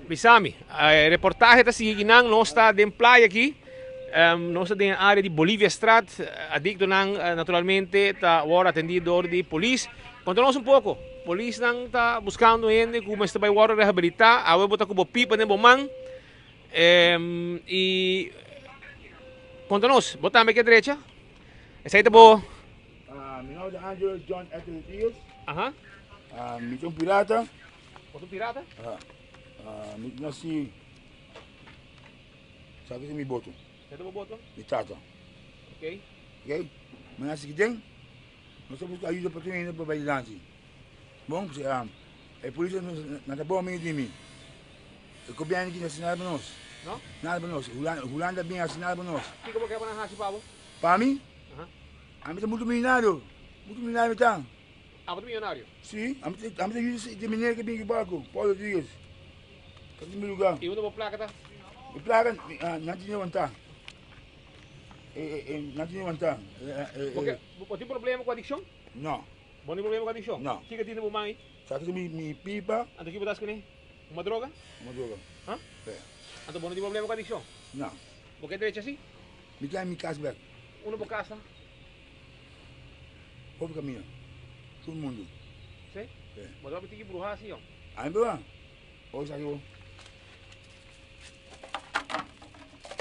Bisami, reportagem está seguindo, nós está dentro praia aqui, nós está dentro área de Bolívia Strat, adicto naturalmente está agora atendido por de polícia. Conta-nos pouco, a polícia está buscando gente como está vai agora reabilitar, a botar com pipa nem bomang, e conta-nos, botar aqui à direita, essa aí está boa. Meu nome é Angelo John Ethel Dias. Aham. Eu sou um pirata. Você pirata? Eu nasci. Sabe que me boto? Você está boa, Me trata. ok? Ok? Mas nasci aqui dentro. Nós estamos buscando ajuda para ter ainda para bailar. Bom, a polícia não está boa meio de mim. Eu copiei aqui na assinada para nós. Não? Nada para nós. Rolanda bem assinada para nós. O que você quer para nós, Pablo? Para mim? Aham. A mim está muito milionário. Muito milionário está. Ah, você é milionário? Sim, a mim está de mineiro que vem aqui barco. Paulo Dias. Está no meu lugar. E onde você placa, tá? E placa, não tinha vontade. Não tinha vontade. Você tem problema com adicção? Não, Você tem problema com adicção? Não. O que tem no mãe? sabe que me pipa, Anto que botas com uma droga? uma droga. Hã? É. Anto você tem problema com adicção? Não, Você é direito assim? me quer me casar. Uno por casa? Outro caminho. Todo mundo. Sim? É. Mas você tem que bruxar assim, ó. Aí, boa. Hoje aqui, ó.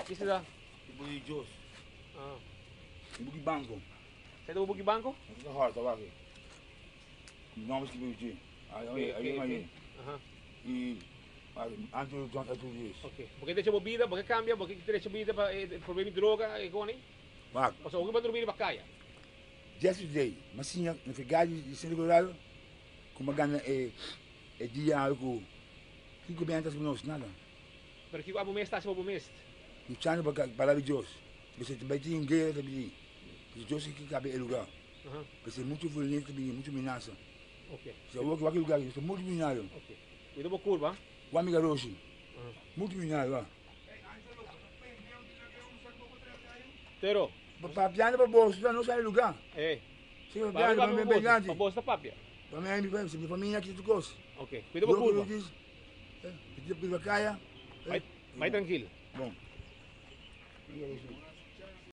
O que você dá? Tipo de Jos. Ah. Tipo de banco. Você dá um pouco banco? Não é hard, tá lá aqui. Não, tipo de aí. Aham. E antes do John Ethel Dias. Ok. Porque deixa bebida, porque cambia, porque deixa bebida para problema de droga e com nem. Mas, Mas o que vai dormir para caia? yesterday, mas sim, no ficado de Centro Colorado, como ganha dia algo, que bem antes com nós, nada. Pero que o mês está se o mês. Luchando para Dios. Você vai ter um guerra também. Deus que cabe o lugar. Aham. Você muito violento também, muito ameaça. Ok. Se eu vou aquele lugar, você muito milionário. Ok. Cuida uma curva. O amigo Roshi, Aham. muito milionário lá. Pero, Para piano para bolso, não sai do lugar. eh, Se eu piano para mim bem grande. a bolsa papia. Para mim bem, se para mim aqui tu gosta. Ok. Cuida uma curva. Pedir para caia. Vai tranquilo. Bom. Amigo Roshi.